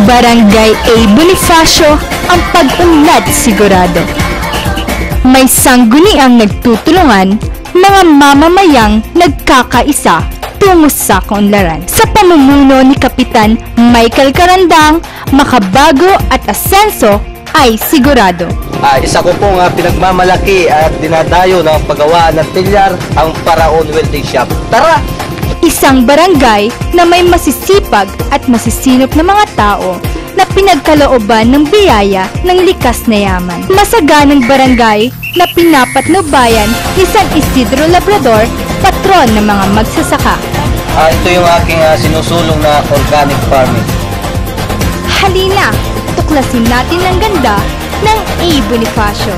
Barangay A. Bonifacio ang pag-unlad sigurado. May sangguniang nagtutulungan, mga mamamayang nagkakaisa tungo sa kaunlaran. Sa pamumuno ni Kapitan Michael Carandang, makabago at asenso ay sigurado. Isa ko pong pinagmamalaki at dinadayo ng paggawa ng tilyar ang Paraon Welding Shop. Tara! Isang barangay na may masisipag at masisinop na mga tao na pinagkalooban ng biyaya ng likas na yaman. Masaganang barangay na pinapatnubayan ni San Isidro Labrador, patron ng mga magsasaka. Ito yung aking sinusulong na organic farming. Halina, tuklasin natin ang ganda ng A. Bonifacio.